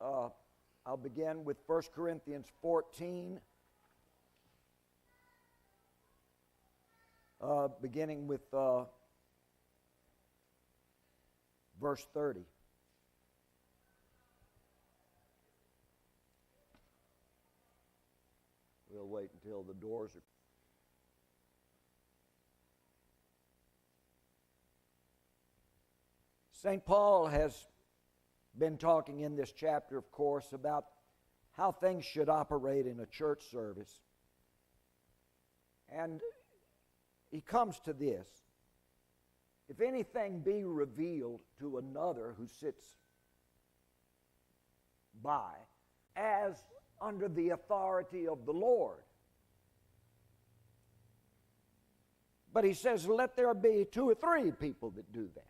I'll begin with 1 Corinthians 14, beginning with verse 30. We'll wait until the doors are... St. Paul has been talking in this chapter, of course, about how things should operate in a church service. And he comes to this: if anything be revealed to another who sits by, as under the authority of the Lord. But he says, let there be 2 or 3 people that do that.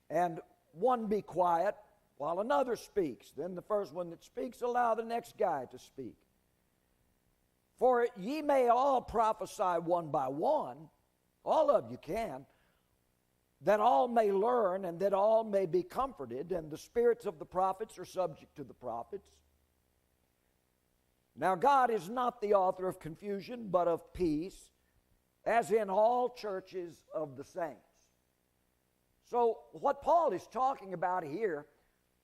And one be quiet while another speaks. Then the first one that speaks, allow the next guy to speak. For ye may all prophesy one by one, all of you can, that all may learn and that all may be comforted, and the spirits of the prophets are subject to the prophets. Now God is not the author of confusion, but of peace, as in all churches of the saints. So what Paul is talking about here,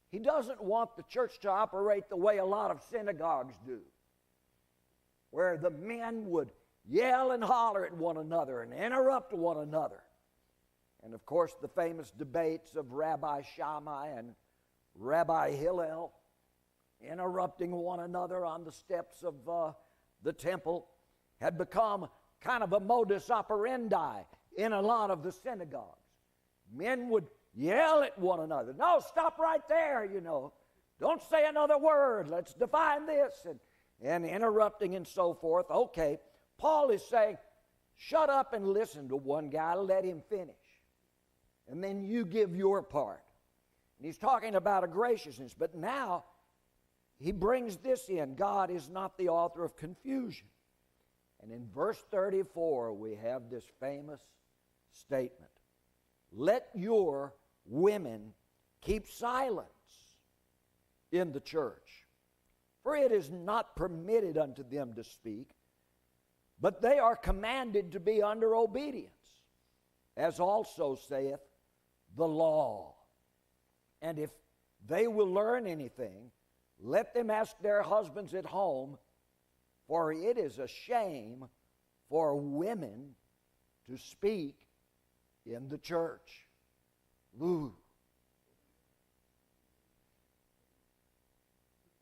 he doesn't want the church to operate the way a lot of synagogues do, where the men would yell and holler at one another and interrupt one another. And of course the famous debates of Rabbi Shammai and Rabbi Hillel interrupting one another on the steps of the temple had become kind of a modus operandi in a lot of the synagogues. Men would yell at one another. No, stop right there, Don't say another word. Let's define this. And interrupting and so forth. Okay, Paul is saying, shut up and listen to one guy. Let him finish. And then you give your part. And he's talking about a graciousness. But now he brings this in. God is not the author of confusion. And in verse 34, we have this famous statement. Let your women keep silence in the church, for it is not permitted unto them to speak, but they are commanded to be under obedience, as also saith the law. And if they will learn anything, let them ask their husbands at home, for it is a shame for women to speak in the church. Ooh.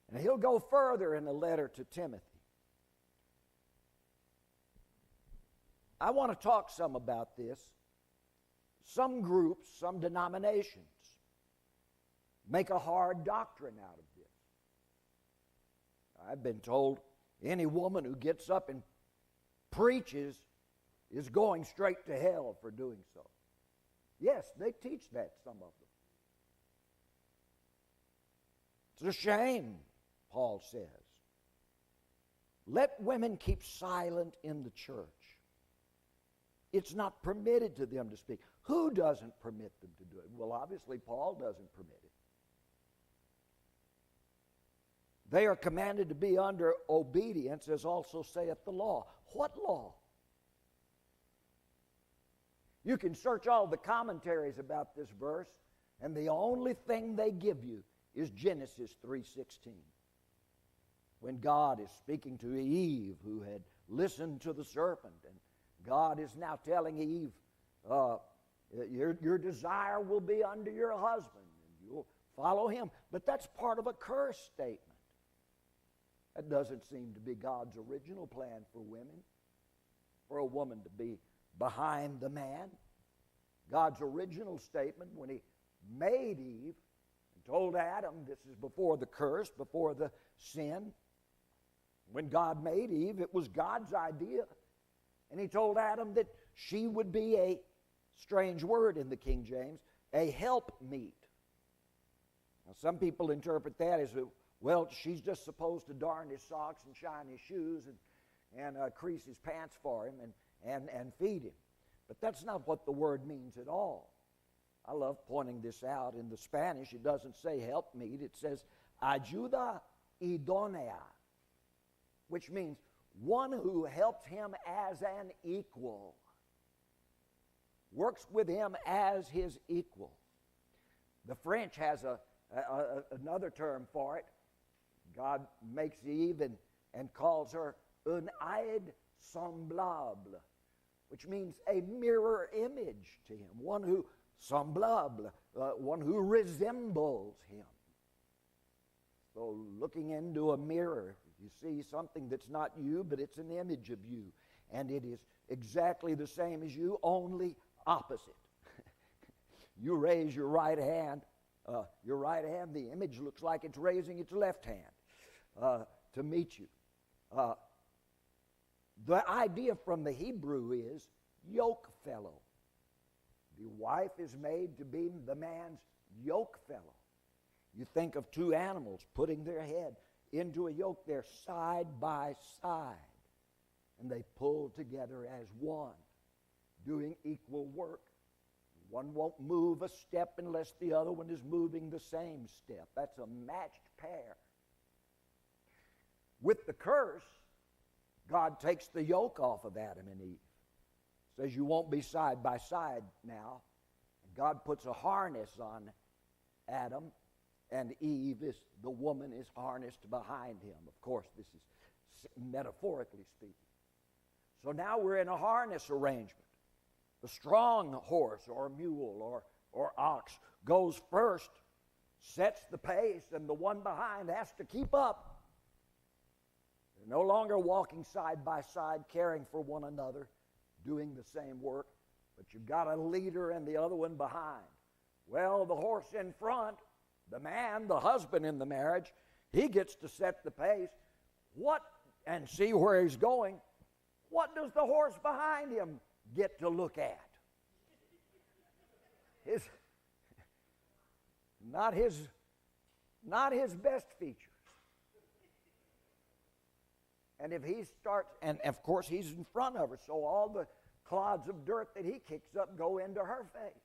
And he'll go further in the letter to Timothy. I want to talk some about this. Some groups, some denominations make a hard doctrine out of this. I've been told any woman who gets up and preaches is going straight to hell for doing so. Yes, they teach that, some of them. It's a shame, Paul says. Let women keep silent in the church. It's not permitted to them to speak. Who doesn't permit them to do it? Well, obviously, Paul doesn't permit it. They are commanded to be under obedience, as also saith the law. What law? You can search all the commentaries about this verse, and the only thing they give you is Genesis 3:16. When God is speaking to Eve, who had listened to the serpent, and God is now telling Eve, your desire will be under your husband, and you'll follow him. But that's part of a curse statement. That doesn't seem to be God's original plan for women, for a woman to be behind the man. God's original statement when he made Eve and told Adam, this is before the curse, before the sin. When God made Eve, it was God's idea. And he told Adam that she would be a, strange word in the King James, a helpmeet. Now some people interpret that as, well, she's just supposed to darn his socks and shine his shoes and crease his pants for him and feed him. But that's not what the word means at all. I love pointing this out. In the Spanish, it doesn't say helpmeet. It says ayuda idónea, which means one who helps him as an equal, works with him as his equal. The French has another term for it. God makes Eve and calls her un aide semblable, which means a mirror image to him, one who semblable, one who resembles him. So looking into a mirror, you see something that's not you, but it's an image of you. And it is exactly the same as you, only opposite. You raise your right hand, the image looks like it's raising its left hand to meet you. The idea from the Hebrew is yoke fellow. The wife is made to be the man's yoke fellow. You think of two animals putting their head into a yoke. They're side by side, and they pull together as one, doing equal work. One won't move a step unless the other one is moving the same step. That's a matched pair. With the curse, God takes the yoke off of Adam and Eve. Says you won't be side by side now. God puts a harness on Adam, and Eve, the woman, is harnessed behind him. Of course, this is metaphorically speaking. So now we're in a harness arrangement. The strong horse or mule or ox goes first, sets the pace, and the one behind has to keep up. They're no longer walking side by side, caring for one another, doing the same work, but you've got a leader and the other one behind. Well, the horse in front, the man, the husband in the marriage, he gets to set the pace. And see where he's going. What does the horse behind him get to look at? Not his best features. And if he starts, and of course he's in front of her, so all the clods of dirt that he kicks up go into her face.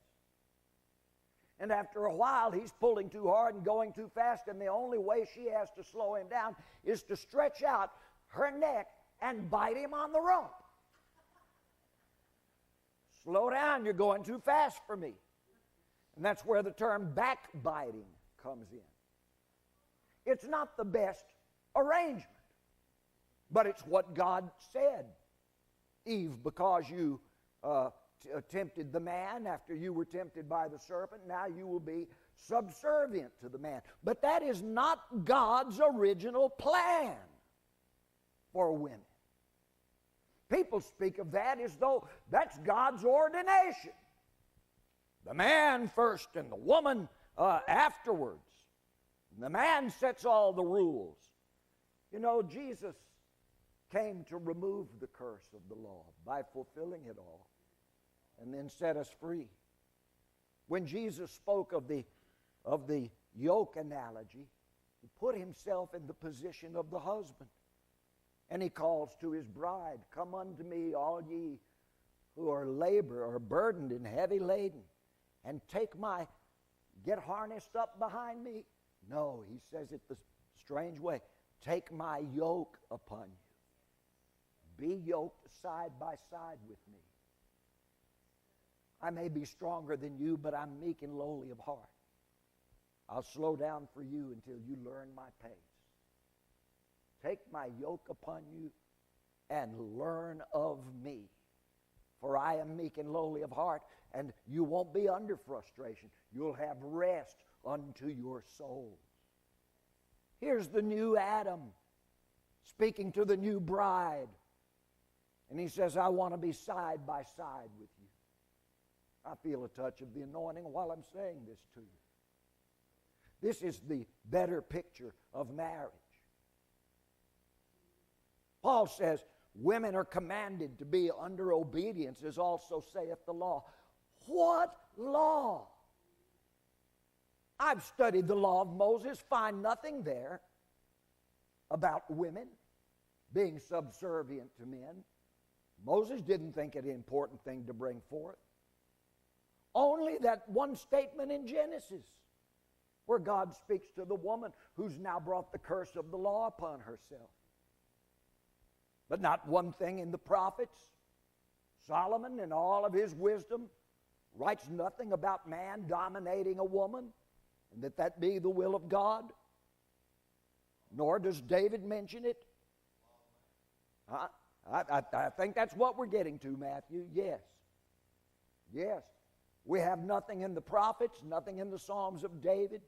And after a while, he's pulling too hard and going too fast, and the only way she has to slow him down is to stretch out her neck and bite him on the rump. Slow down, you're going too fast for me. And that's where the term backbiting comes in. It's not the best arrangement, but it's what God said. Eve, because you tempted the man after you were tempted by the serpent, now you will be subservient to the man. But that is not God's original plan for women. People speak of that as though that's God's ordination. The man first and the woman afterwards. And the man sets all the rules. You know, Jesus came to remove the curse of the law by fulfilling it all and then set us free. When Jesus spoke of the yoke analogy, he put himself in the position of the husband. And he calls to his bride, "Come unto me, all ye who are burdened and heavy laden, and get harnessed up behind me." No, he says it the strange way. "Take my yoke upon you. Be yoked side by side with me. I may be stronger than you, but I'm meek and lowly of heart. I'll slow down for you until you learn my pace. Take my yoke upon you and learn of me. For I am meek and lowly of heart, and you won't be under frustration. You'll have rest unto your souls." Here's the new Adam speaking to the new bride. And he says, "I want to be side by side with you." I feel a touch of the anointing while I'm saying this to you. This is the better picture of marriage. Paul says women are commanded to be under obedience, as also saith the law. What law? I've studied the law of Moses, find nothing there about women being subservient to men. Moses didn't think it an important thing to bring forth. only that one statement in Genesis where God speaks to the woman who's now brought the curse of the law upon herself. But not one thing in the prophets. Solomon, in all of his wisdom, writes nothing about man dominating a woman, and that be the will of God. Nor does David mention it. I think that's what we're getting to, Matthew. Yes. Yes. We have nothing in the prophets, nothing in the Psalms of David.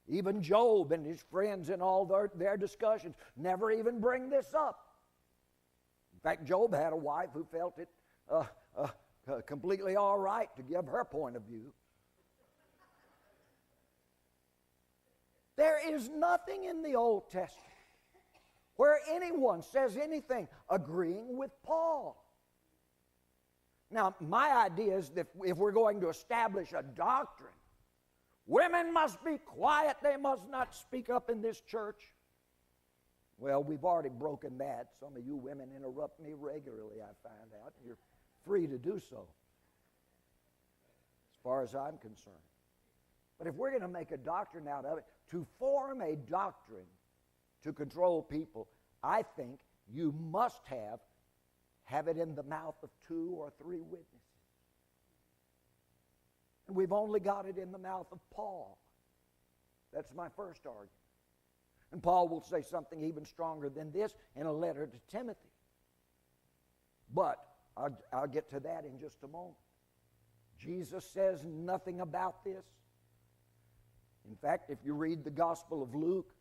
Even Job and his friends in all their discussions never even bring this up. In fact, Job had a wife who felt it completely all right to give her point of view. There is nothing in the Old Testament where anyone says anything agreeing with Paul. Now, my idea is that if we're going to establish a doctrine, women must be quiet, they must not speak up in this church. Well, we've already broken that. Some of you women interrupt me regularly, I find out. You're free to do so, as far as I'm concerned. But if we're going to make a doctrine out of it, to form a doctrine to control people, I think you must have it in the mouth of 2 or 3 witnesses. And we've only got it in the mouth of Paul. That's my first argument. And Paul will say something even stronger than this in a letter to Timothy. But I'll get to that in just a moment. Jesus says nothing about this. In fact, if you read the Gospel of Luke,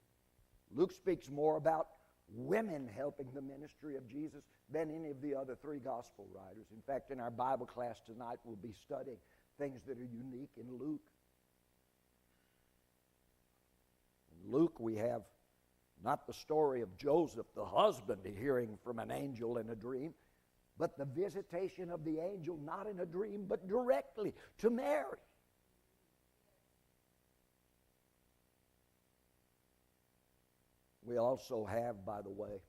Luke speaks more about women helping the ministry of Jesus than any of the other 3 Gospel writers. In fact, in our Bible class tonight, we'll be studying things that are unique in Luke. In Luke, we have not the story of Joseph, the husband, hearing from an angel in a dream, but the visitation of the angel, not in a dream, but directly to Mary. We also have, by the way,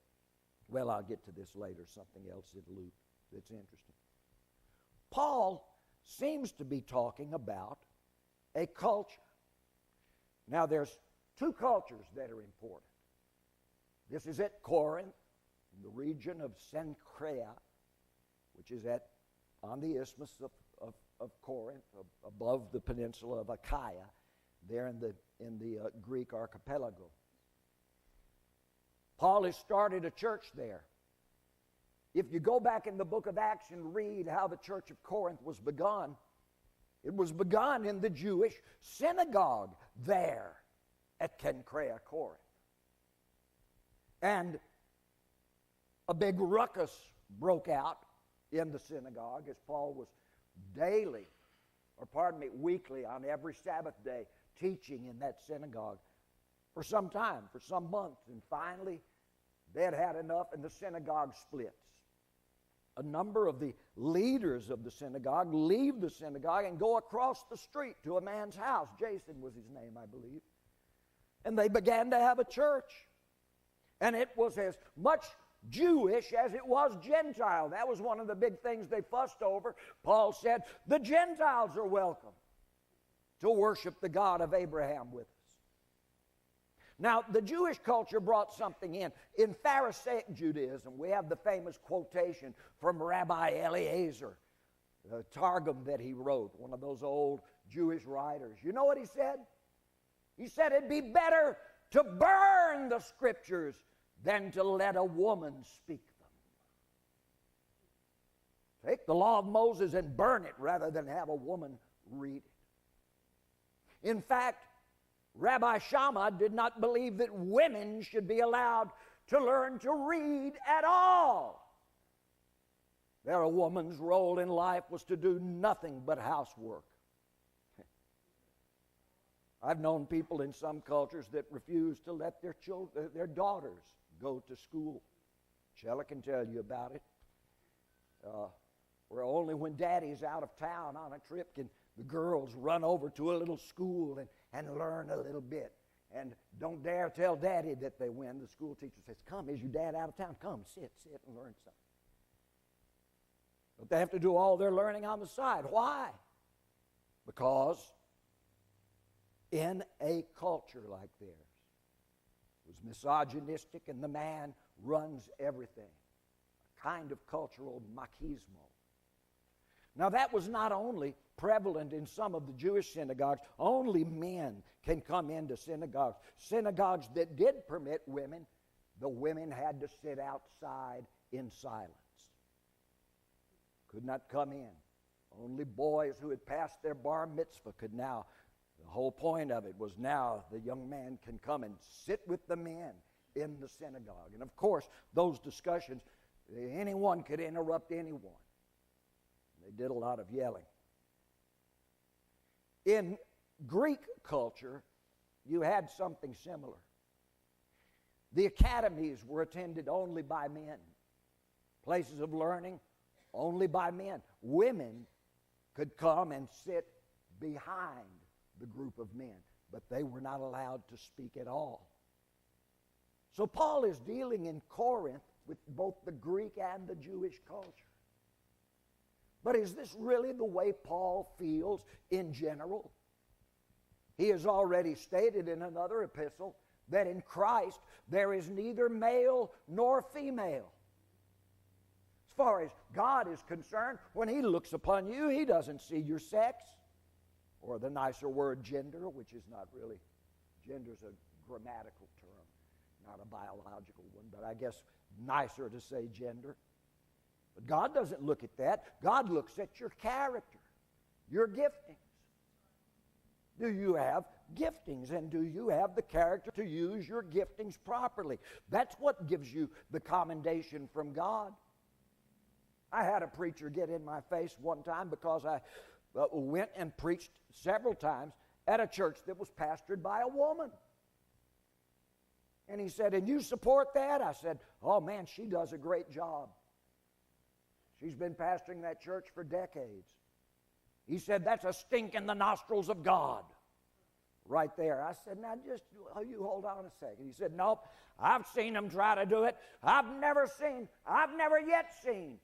well, I'll get to this later, something else in Luke that's interesting. Paul seems to be talking about a culture. Now, there's 2 cultures that are important. This is at Corinth, in the region of Cenchrea, which is on the isthmus of Corinth, above the peninsula of Achaia, there in the Greek archipelago. Paul has started a church there. If you go back in the book of Acts and read how the church of Corinth was begun, it was begun in the Jewish synagogue there at Cenchrea, Corinth. And a big ruckus broke out in the synagogue as Paul was weekly on every Sabbath day teaching in that synagogue for some time, for some months. And finally, they had had enough and the synagogue splits. A number of the leaders of the synagogue leave the synagogue and go across the street to a man's house. Jason was his name, I believe. And they began to have a church. And it was as much Jewish as it was Gentile. That was one of the big things they fussed over. Paul said, the Gentiles are welcome to worship the God of Abraham with us. Now, the Jewish culture brought something in. In Pharisaic Judaism, we have the famous quotation from Rabbi Eliezer, the Targum that he wrote, one of those old Jewish writers. You know what he said? He said it'd be better to burn the Scriptures than to let a woman speak them. Take the law of Moses and burn it rather than have a woman read it. In fact, Rabbi Shammah did not believe that women should be allowed to learn to read at all. Their woman's role in life was to do nothing but housework. I've known people in some cultures that refuse to let their daughters go to school. Shella can tell you about it. Where only when daddy's out of town on a trip can the girls run over to a little school and learn a little bit. And don't dare tell daddy that they win. The school teacher says, come, is your dad out of town? Come, sit and learn something. But they have to do all their learning on the side. Why? Because in a culture like theirs, it was misogynistic and the man runs everything. A kind of cultural machismo. Now that was not only prevalent in some of the Jewish synagogues. Only men can come into synagogues. Synagogues that did permit women, the women had to sit outside in silence. Could not come in. Only boys who had passed their bar mitzvah could now. The whole point of it was now the young man can come and sit with the men in the synagogue. And of course, those discussions, anyone could interrupt anyone. They did a lot of yelling. In Greek culture, you had something similar. The academies were attended only by men. Places of learning, only by men. Women could come and sit behind the group of men, but they were not allowed to speak at all. So Paul is dealing in Corinth with both the Greek and the Jewish culture. But is this really the way Paul feels in general? He has already stated in another epistle that in Christ there is neither male nor female. As far as God is concerned, when He looks upon you, He doesn't see your sex, or the nicer word gender, which is not really, gender's a grammatical term, not a biological one, but I guess nicer to say gender. But God doesn't look at that. God looks at your character, your giftings. Do you have giftings, and do you have the character to use your giftings properly? That's what gives you the commendation from God. I had a preacher get in my face one time because I went and preached several times at a church that was pastored by a woman. And he said, "And you support that?" I said, "Oh man, she does a great job. She's been pastoring that church for decades." He said, "That's a stink in the nostrils of God." Right there. I said, "Now just, you hold on a second." He said, "Nope, I've seen them try to do it. I've never yet seen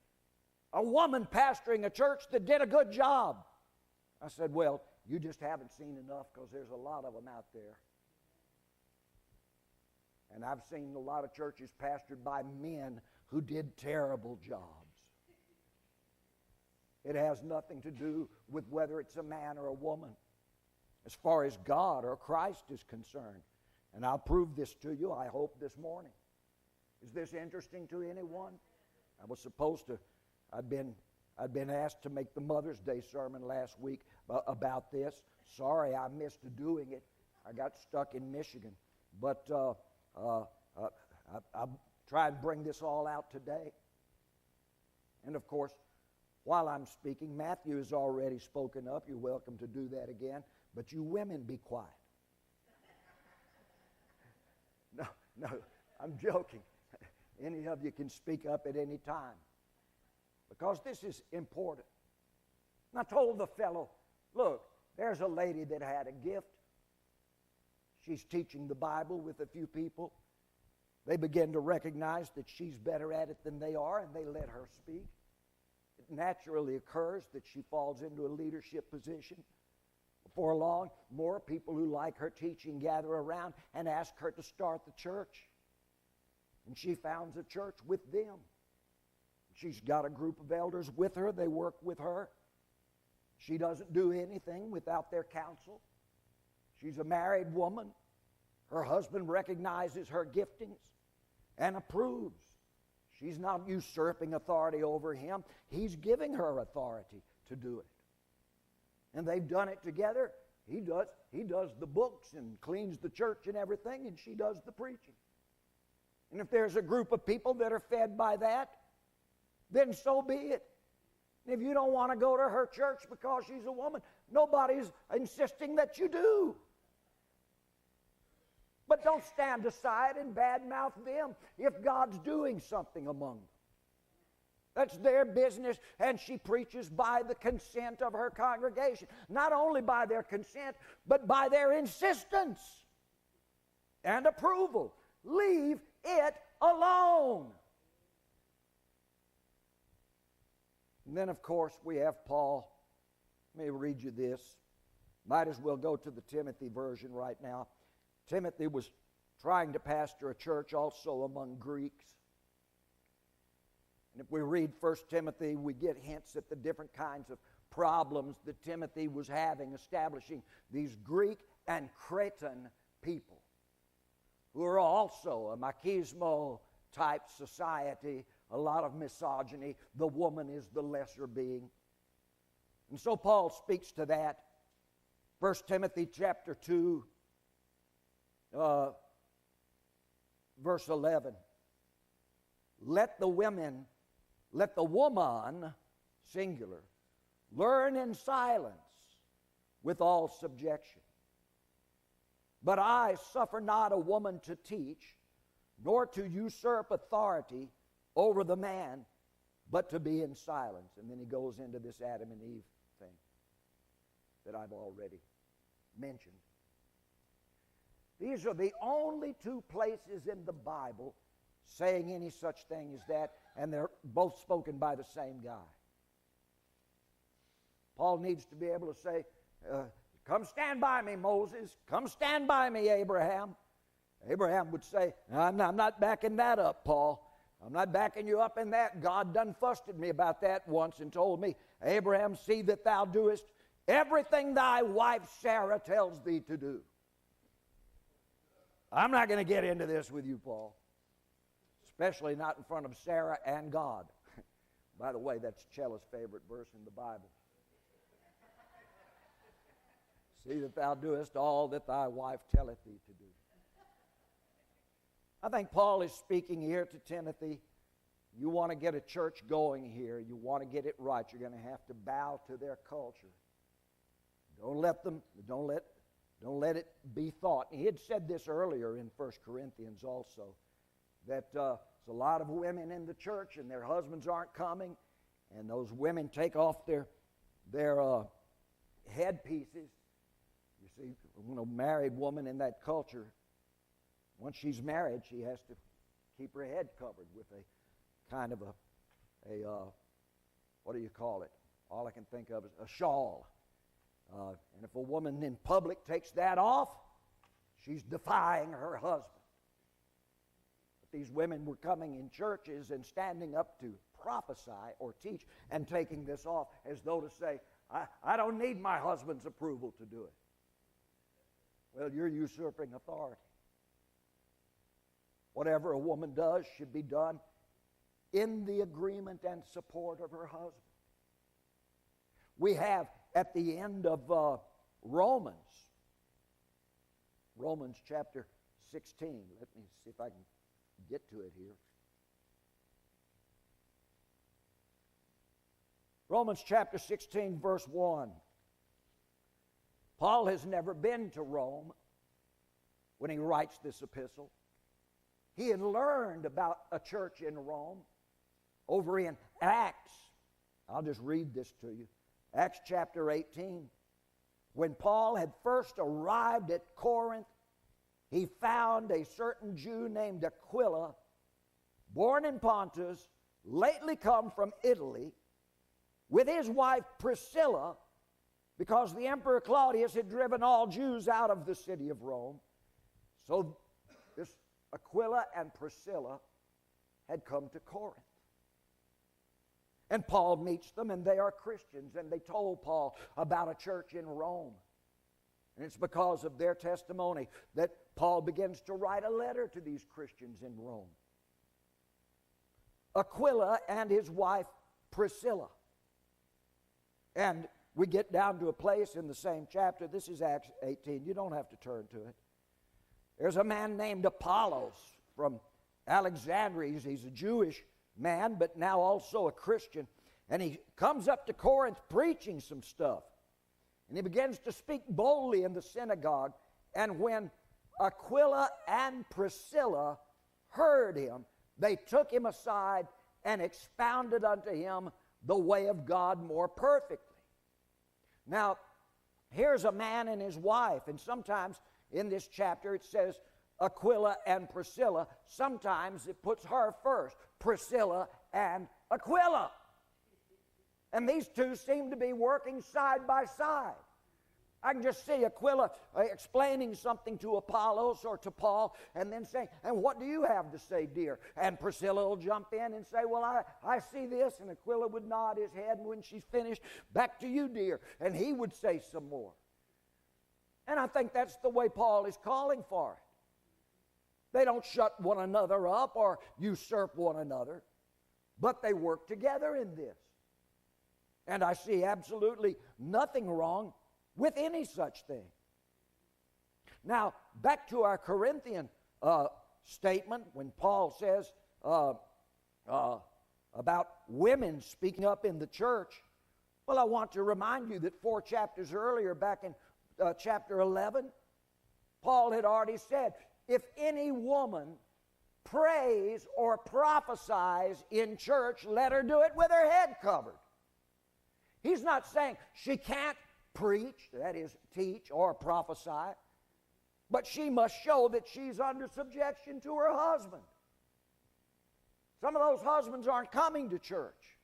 a woman pastoring a church that did a good job." I said, "Well, you just haven't seen enough, because there's a lot of them out there. And I've seen a lot of churches pastored by men who did terrible jobs. It has nothing to do with whether it's a man or a woman, as far as God or Christ is concerned. And I'll prove this to you, I hope, this morning. Is this interesting to anyone? I was supposed to, I'd been asked to make the Mother's Day sermon last week about this. Sorry, I missed doing it. I got stuck in Michigan. But I'll try and bring this all out today. And of course, while I'm speaking, Matthew has already spoken up. You're welcome to do that again. But you women, be quiet. No, I'm joking. Any of you can speak up at any time, because this is important. And I told the fellow, look, there's a lady that had a gift. She's teaching the Bible with a few people. They begin to recognize that she's better at it than they are, and they let her speak. It naturally occurs that she falls into a leadership position. Before long, more people who like her teaching gather around and ask her to start the church. And she founds a church with them. She's got a group of elders with her. They work with her. She doesn't do anything without their counsel. She's a married woman. Her husband recognizes her giftings and approves. She's not usurping authority over him. He's giving her authority to do it. And they've done it together. He does the books and cleans the church and everything, and she does the preaching. And if there's a group of people that are fed by that, then so be it. And if you don't want to go to her church because she's a woman, nobody's insisting that you do. But don't stand aside and badmouth them if God's doing something among them. That's their business, and she preaches by the consent of her congregation. Not only by their consent, but by their insistence and approval. Leave it alone. And then, of course, we have Paul. Let me read you this. Might as well go to the Timothy version right now. Timothy was trying to pastor a church also among Greeks. And if we read 1 Timothy, we get hints at the different kinds of problems that Timothy was having establishing these Greek and Cretan people who are also a machismo type society, a lot of misogyny. The woman is the lesser being. And so Paul speaks to that. 1 Timothy chapter 2, verse 11. Let the woman, singular, learn in silence with all subjection. But I suffer not a woman to teach, nor to usurp authority over the man, but to be in silence. And then he goes into this Adam and Eve thing that I've already mentioned. These are the only two places in the Bible saying any such thing as that, and they're both spoken by the same guy. Paul needs to be able to say, come stand by me, Moses. Come stand by me, Abraham. Abraham would say, I'm not backing that up, Paul. I'm not backing you up in that. God done fussed at me about that once and told me, Abraham, see that thou doest everything thy wife Sarah tells thee to do. I'm not going to get into this with you, Paul. Especially not in front of Sarah and God. By the way, that's Chella's favorite verse in the Bible. See that thou doest all that thy wife telleth thee to do. I think Paul is speaking here to Timothy. You want to get a church going here. You want to get it right. You're going to have to bow to their culture. Don't let it be thought. He had said this earlier in 1 Corinthians also, that there's a lot of women in the church and their husbands aren't coming, and those women take off their headpieces. You see, married woman in that culture, once she's married, she has to keep her head covered with a kind of a what do you call it? All I can think of is a shawl. And if a woman in public takes that off, she's defying her husband. But these women were coming in churches and standing up to prophesy or teach and taking this off as though to say, I don't need my husband's approval to do it. Well, you're usurping authority. Whatever a woman does should be done in the agreement and support of her husband. We have at the end of Romans chapter 16. Let me see if I can get to it here. Romans chapter 16, verse 1. Paul has never been to Rome when he writes this epistle. He had learned about a church in Rome over in Acts. I'll just read this to you. Acts chapter 18. When Paul had first arrived at Corinth, he found a certain Jew named Aquila, born in Pontus, lately come from Italy, with his wife Priscilla, because the Emperor Claudius had driven all Jews out of the city of Rome. So this Aquila and Priscilla had come to Corinth. And Paul meets them, and they are Christians, and they told Paul about a church in Rome. And it's because of their testimony that Paul begins to write a letter to these Christians in Rome. Aquila and his wife Priscilla. And we get down to a place in the same chapter. This is Acts 18. You don't have to turn to it. There's a man named Apollos from Alexandria. He's a Jewish man, but now also a Christian. And he comes up to Corinth preaching some stuff. And he begins to speak boldly in the synagogue. And when Aquila and Priscilla heard him, they took him aside and expounded unto him the way of God more perfectly. Now, here's a man and his wife, and sometimes in this chapter it says Aquila and Priscilla. Sometimes it puts her first, Priscilla and Aquila. And these two seem to be working side by side. I can just see Aquila explaining something to Apollos or to Paul and then saying, and what do you have to say, dear? And Priscilla will jump in and say, well, I see this. And Aquila would nod his head, and when she's finished, back to you, dear. And he would say some more. And I think that's the way Paul is calling for it. They don't shut one another up or usurp one another, but they work together in this. And I see absolutely nothing wrong with any such thing. Now, back to our Corinthian statement, when Paul says about women speaking up in the church, well, I want to remind you that 4 chapters earlier, back in chapter 11, Paul had already said, if any woman prays or prophesies in church, let her do it with her head covered. He's not saying she can't preach, that is, teach or prophesy, but she must show that she's under subjection to her husband. Some of those husbands aren't coming to church.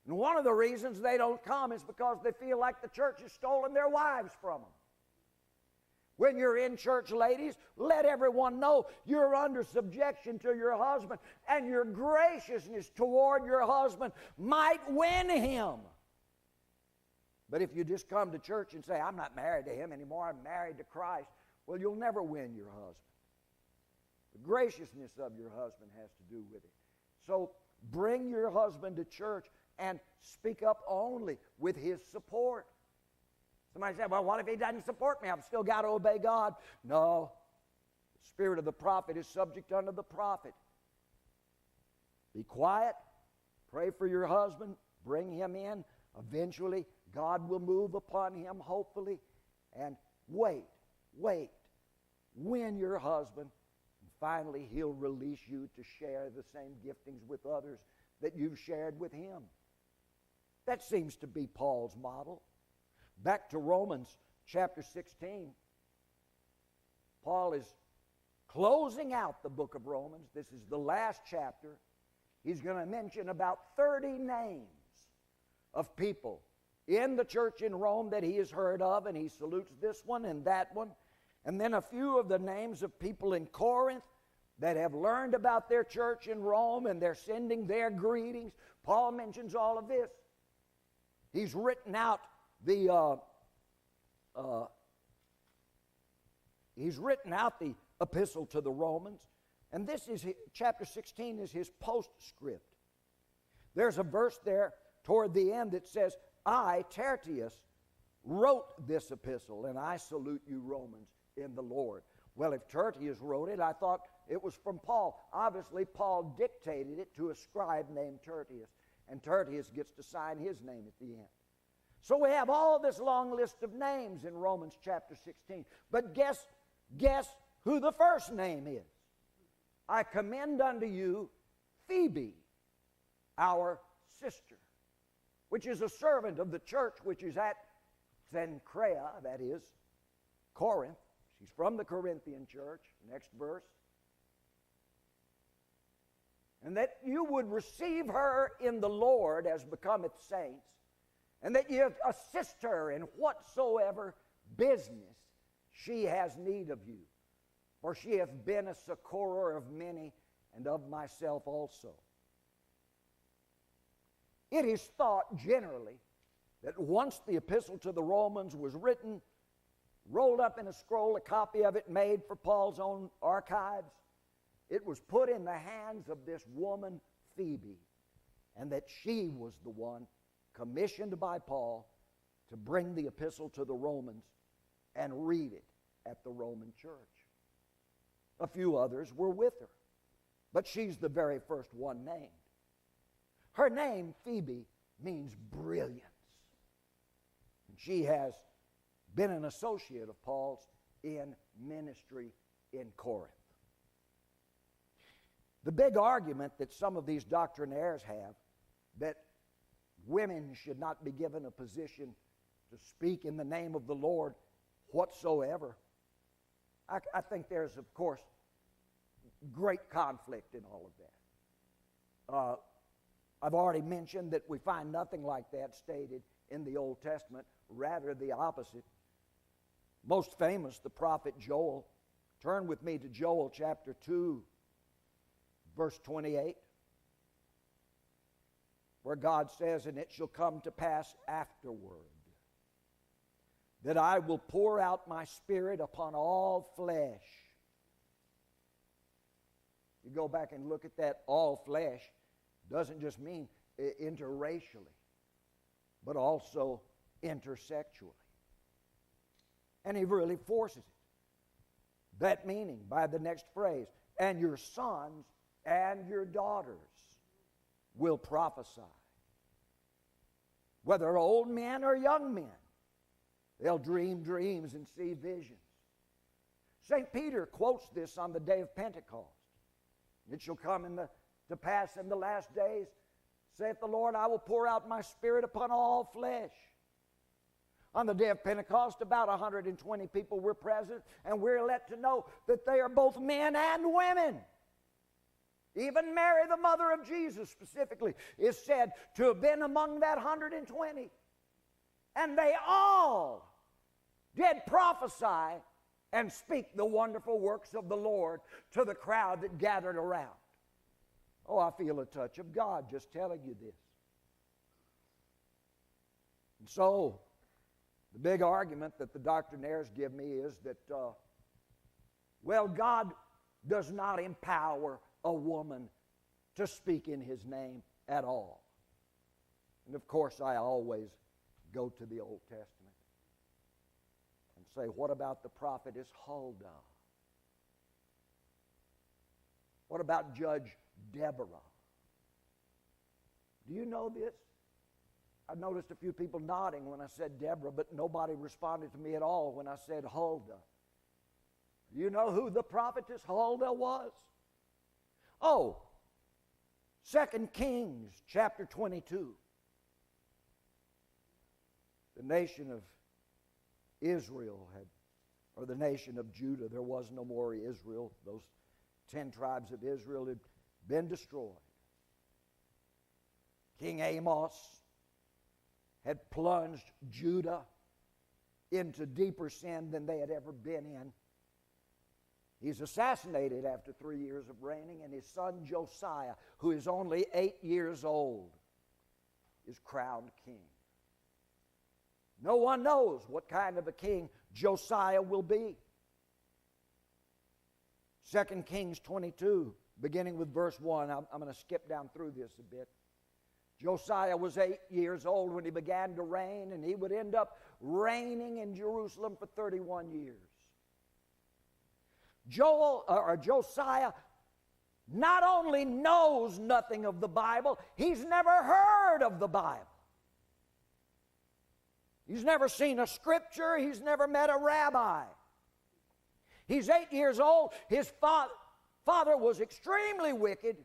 And one of the reasons they don't come is because they feel like the church has stolen their wives from them. When you're in church, ladies, let everyone know you're under subjection to your husband, and your graciousness toward your husband might win him. But if you just come to church and say, I'm not married to him anymore, I'm married to Christ, well, you'll never win your husband. The graciousness of your husband has to do with it. So bring your husband to church and speak up only with his support. Somebody said, well, what if he doesn't support me? I've still got to obey God. No. The spirit of the prophet is subject unto the prophet. Be quiet. Pray for your husband. Bring him in. Eventually, God will move upon him, hopefully. And wait. Win your husband. And finally, he'll release you to share the same giftings with others that you've shared with him. That seems to be Paul's model. Back to Romans chapter 16. Paul is closing out the book of Romans. This is the last chapter. He's going to mention about 30 names of people in the church in Rome that he has heard of, and he salutes this one and that one. And then a few of the names of people in Corinth that have learned about their church in Rome, and they're sending their greetings. Paul mentions all of this. He's written out the epistle to the Romans, and this is chapter 16 is his postscript. There's a verse there toward the end that says, I, Tertius, wrote this epistle, and I salute you, Romans, in the Lord. Well, if Tertius wrote it, I thought it was from Paul. Obviously, Paul dictated it to a scribe named Tertius, and Tertius gets to sign his name at the end. So we have all this long list of names in Romans chapter 16. But guess who the first name is? I commend unto you Phoebe, our sister, which is a servant of the church which is at Cenchrea, that is, Corinth. She's from the Corinthian church. Next verse. And that you would receive her in the Lord as becometh saints, and that you assist her in whatsoever business she has need of you. For she hath been a succorer of many, and of myself also. It is thought generally that once the epistle to the Romans was written, rolled up in a scroll, a copy of it made for Paul's own archives, it was put in the hands of this woman, Phoebe, and that she was the one commissioned by Paul to bring the epistle to the Romans and read it at the Roman church. A few others were with her, but she's the very first one named. Her name, Phoebe, means brilliance. And she has been an associate of Paul's in ministry in Corinth. The big argument that some of these doctrinaires have, that women should not be given a position to speak in the name of the Lord whatsoever, I think there's, of course, great conflict in all of that. I've already mentioned that we find nothing like that stated in the Old Testament, rather the opposite. Most famous, the prophet Joel. Turn with me to Joel chapter 2, verse 28, where God says, "And it shall come to pass afterward that I will pour out my Spirit upon all flesh." You go back and look at that, all flesh doesn't just mean interracially, but also intersexually. And he really forces it. That meaning by the next phrase, "And your sons and your daughters will prophesy." Whether old men or young men, they'll dream dreams and see visions. St. Peter quotes this on the day of Pentecost. "It shall come to pass in the last days, saith the Lord, I will pour out my Spirit upon all flesh." On the day of Pentecost, about 120 people were present, and we're let to know that they are both men and women. Even Mary, the mother of Jesus specifically, is said to have been among that 120. And they all did prophesy and speak the wonderful works of the Lord to the crowd that gathered around. Oh, I feel a touch of God just telling you this. And so, the big argument that the doctrinaires give me is that, God does not empower a woman to speak in His name at all. And of course, I always go to the Old Testament and say, what about the prophetess Huldah? What about Judge Deborah? Do you know this? I noticed a few people nodding when I said Deborah, but nobody responded to me at all when I said Huldah. Do you know who the prophetess Huldah was? Oh, 2 Kings chapter 22. The nation of Israel or the nation of Judah, there was no more Israel. Those 10 tribes of Israel had been destroyed. King Amos had plunged Judah into deeper sin than they had ever been in. He's assassinated after 3 years of reigning, and his son Josiah, who is only 8 years old, is crowned king. No one knows what kind of a king Josiah will be. 2 Kings 22, beginning with verse 1. I'm going to skip down through this a bit. Josiah was 8 years old when he began to reign, and he would end up reigning in Jerusalem for 31 years. Josiah not only knows nothing of the Bible, he's never heard of the Bible. He's never seen a scripture. He's never met a rabbi. He's 8 years old. His father was extremely wicked.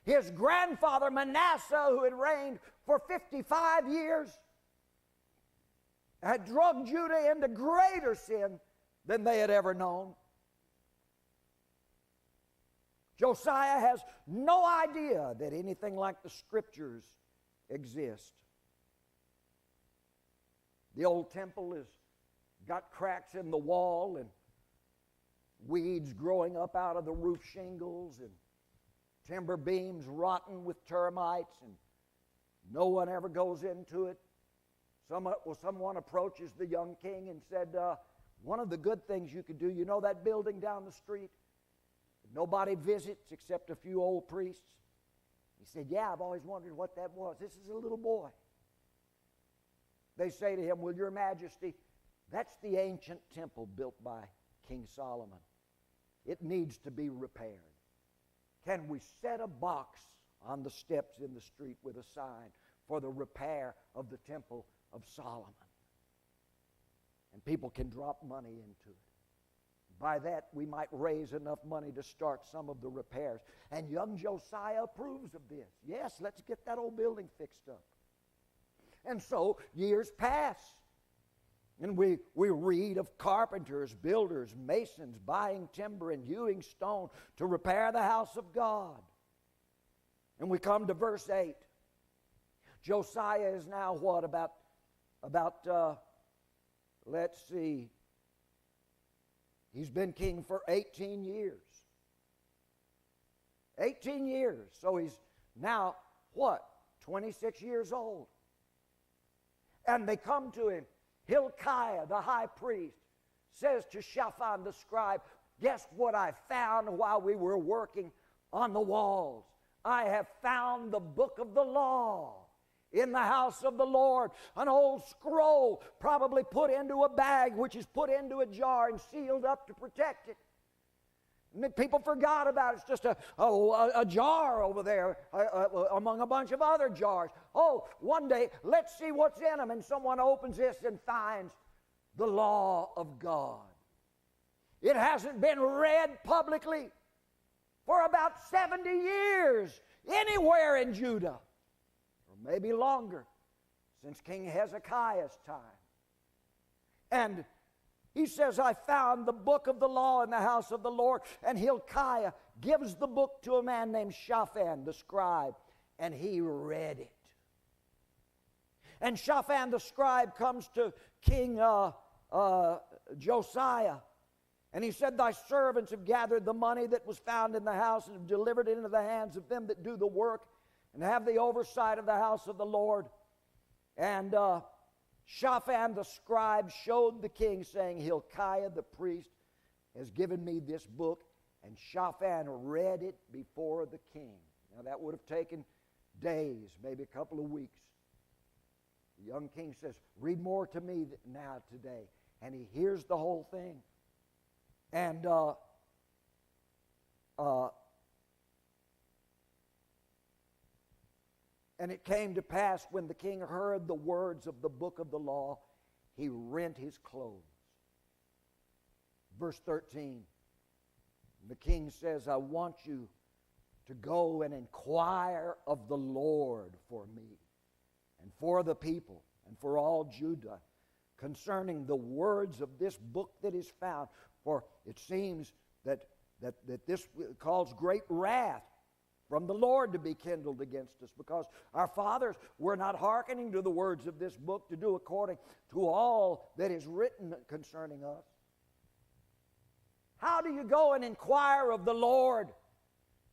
His grandfather Manasseh, who had reigned for 55 years, had dragged Judah into greater sin than they had ever known. Josiah has no idea that anything like the Scriptures exist. The old temple has got cracks in the wall and weeds growing up out of the roof shingles and timber beams rotten with termites, and no one ever goes into it. Someone approaches the young king and said, one of the good things you could do, you know that building down the street? Nobody visits except a few old priests. He said, yeah, I've always wondered what that was. This is a little boy. They say to him, well, Your Majesty, that's the ancient temple built by King Solomon. It needs to be repaired. Can we set a box on the steps in the street with a sign for the repair of the temple of Solomon? And people can drop money into it. By that, we might raise enough money to start some of the repairs. And young Josiah approves of this. Yes, let's get that old building fixed up. And so years pass. And we read of carpenters, builders, masons buying timber and hewing stone to repair the house of God. And we come to verse 8. Josiah is now what? About let's see, He's been king for 18 years. 18 years. So he's now, what, 26 years old. And they come to him. Hilkiah, the high priest, says to Shaphan the scribe, guess what I found while we were working on the walls? I have found the book of the law in the house of the Lord. An old scroll, probably put into a bag, which is put into a jar and sealed up to protect it. And people forgot about it. It's just a jar over there among a bunch of other jars. Oh, one day, let's see what's in them. And someone opens this and finds the law of God. It hasn't been read publicly for about 70 years anywhere in Judah, or maybe longer, since King Hezekiah's time. And he says, I found the book of the law in the house of the Lord. And Hilkiah gives the book to a man named Shaphan, the scribe, and he read it. And Shaphan the scribe comes to King Josiah, and he said, thy servants have gathered the money that was found in the house and have delivered it into the hands of them that do the work and have the oversight of the house of the Lord. And Shaphan the scribe showed the king, saying, Hilkiah the priest has given me this book. And Shaphan read it before the king. Now that would have taken days, maybe a couple of weeks. The young king says, read more to me now today. And he hears the whole thing. And and it came to pass, when the king heard the words of the book of the law, he rent his clothes. Verse 13, the king says, I want you to go and inquire of the Lord for me and for the people and for all Judah concerning the words of this book that is found. For it seems that this calls great wrath from the Lord to be kindled against us, because our fathers were not hearkening to the words of this book to do according to all that is written concerning us. How do you go and inquire of the Lord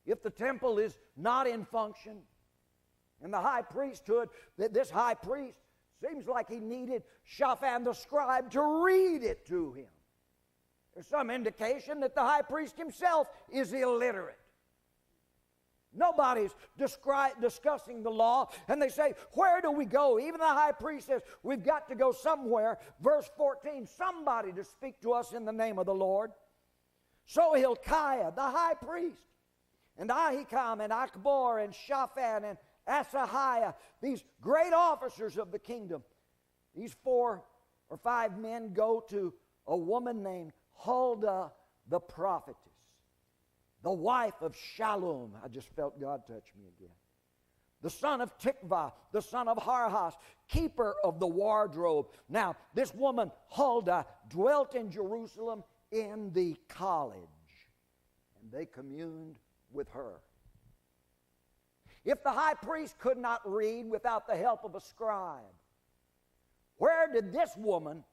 if the temple is not in function? And the high priesthood, this high priest, seems like he needed Shaphan the scribe to read it to him. There's some indication that the high priest himself is illiterate. Nobody's discussing the law, and they say, where do we go? Even the high priest says, we've got to go somewhere. Verse 14, somebody to speak to us in the name of the Lord. So Hilkiah, the high priest, and Ahikam, and Akbor, and Shaphan, and Asahiah, these great officers of the kingdom, these 4 or 5 men go to a woman named Huldah the prophetess, the wife of Shallum. I just felt God touch me again. The son of Tikvah, the son of Harhas, keeper of the wardrobe. Now, this woman, Huldah, dwelt in Jerusalem in the college, and they communed with her. If the high priest could not read without the help of a scribe, where did this woman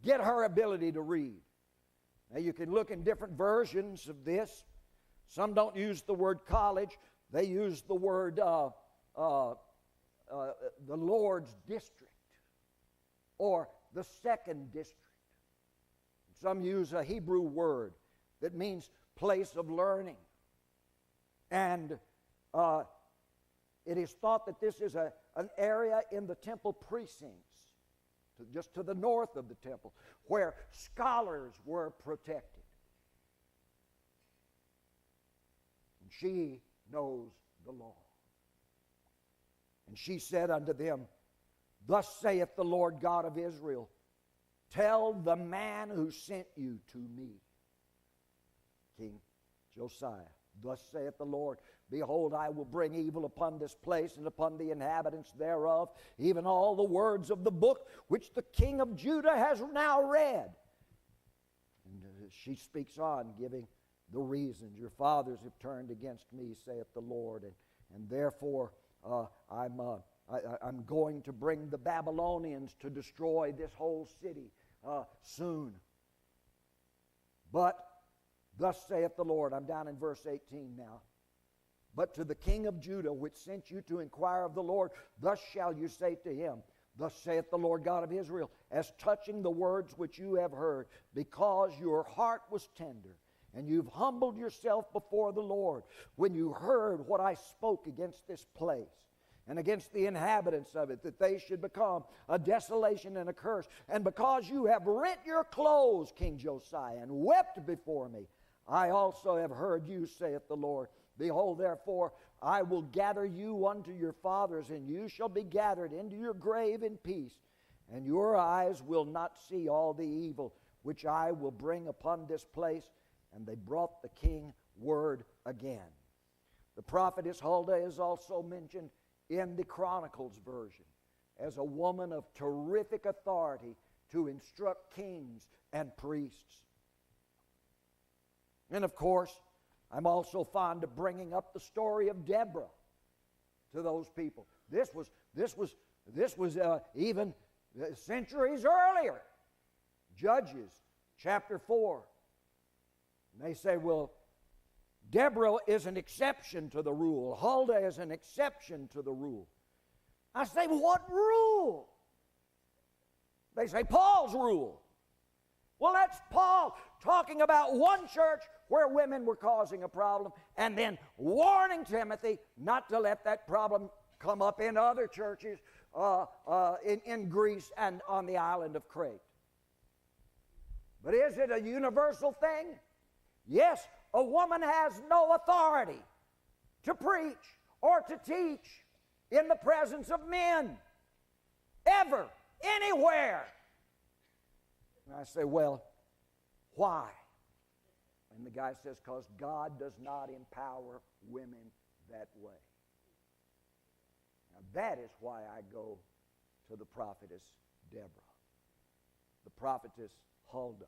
get her ability to read? Now, you can look in different versions of this. Some don't use the word college. They use the word the Lord's district or the second district. Some use a Hebrew word that means place of learning. And it is thought that this is an area in the temple precincts, just to the north of the temple, where scholars were protected. And she knows the law. And she said unto them, thus saith the Lord God of Israel, tell the man who sent you to me, King Josiah, thus saith the Lord, behold, I will bring evil upon this place and upon the inhabitants thereof, even all the words of the book which the king of Judah has now read. And she speaks on, giving the reasons. Your fathers have turned against me, saith the Lord, and therefore I'm going to bring the Babylonians to destroy this whole city soon. But thus saith the Lord. I'm down in verse 18 now. But to the king of Judah, which sent you to inquire of the Lord, thus shall you say to him, Thus saith the Lord God of Israel, as touching the words which you have heard, because your heart was tender, and you've humbled yourself before the Lord, when you heard what I spoke against this place, and against the inhabitants of it, that they should become a desolation and a curse. And because you have rent your clothes, King Josiah, and wept before me, I also have heard you, saith the Lord. Behold, therefore, I will gather you unto your fathers, and you shall be gathered into your grave in peace, and your eyes will not see all the evil which I will bring upon this place. And they brought the king word again. The prophetess Huldah is also mentioned in the Chronicles version as a woman of terrific authority to instruct kings and priests. And of course, I'm also fond of bringing up the story of Deborah to those people. This was even centuries earlier. Judges chapter 4. And they say, well, Deborah is an exception to the rule. Huldah is an exception to the rule. I say, what rule? They say, Paul's rule. Well, that's Paul talking about one church where women were causing a problem, and then warning Timothy not to let that problem come up in other churches in Greece and on the island of Crete. But is it a universal thing? Yes, a woman has no authority to preach or to teach in the presence of men, ever, anywhere. And I say, well, why? And the guy says, because God does not empower women that way. Now that is why I go to the prophetess Deborah, the prophetess Huldah,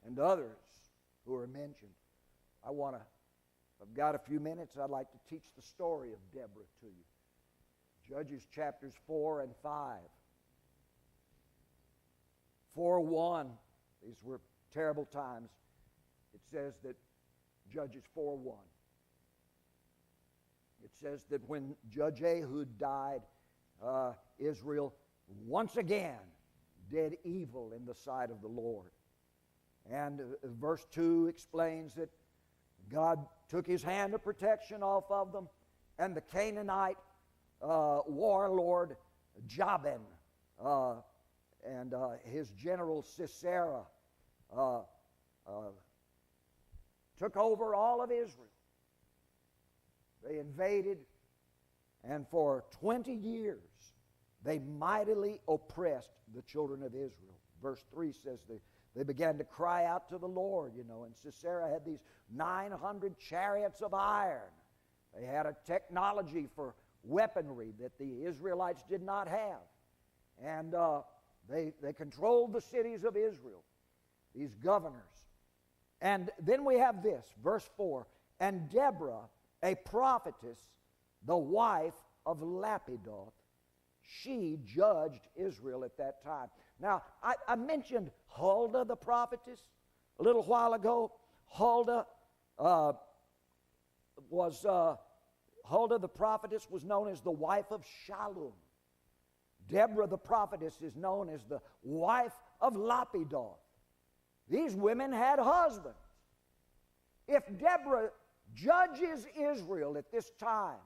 and others who are mentioned. I've got a few minutes, I'd like to teach the story of Deborah to you. Judges chapters 4 and 5. 4:1, these were terrible times. It says that, Judges 4:1, it says that when Judge Ehud died, Israel once again did evil in the sight of the Lord. And verse 2 explains that God took his hand of protection off of them, and the Canaanite warlord Jabin and his general Sisera took over all of Israel. They invaded, and for 20 years they mightily oppressed the children of Israel. Verse 3 says they began to cry out to the Lord, and Sisera had these 900 chariots of iron. They had a technology for weaponry that the Israelites did not have. And they controlled the cities of Israel, these governors. And then we have this, verse 4, and Deborah, a prophetess, the wife of Lapidoth, she judged Israel at that time. Now, I mentioned Huldah the prophetess a little while ago. Huldah the prophetess was known as the wife of Shallum. Deborah the prophetess is known as the wife of Lapidoth. These women had husbands. If Deborah judges Israel at this time,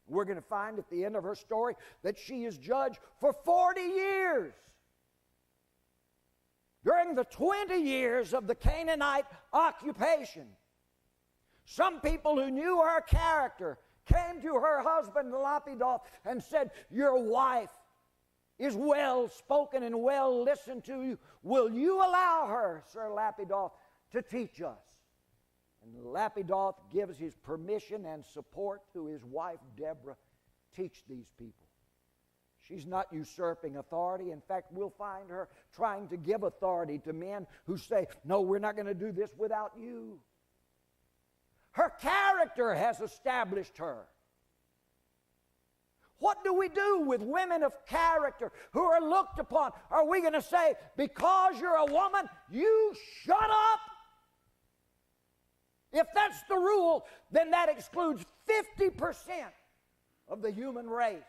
we're going to find at the end of her story that she is judged for 40 years. During the 20 years of the Canaanite occupation, some people who knew her character came to her husband Lapidoth and said, your wife is well spoken and well listened to. Will you allow her, Sir Lapidoth, to teach us? And Lapidoth gives his permission and support to his wife Deborah. Teach these people. She's not usurping authority. In fact, we'll find her trying to give authority to men who say, no, we're not going to do this without you. Her character has established her. What do we do with women of character who are looked upon? Are we going to say, because you're a woman, you shut up? If that's the rule, then that excludes 50% of the human race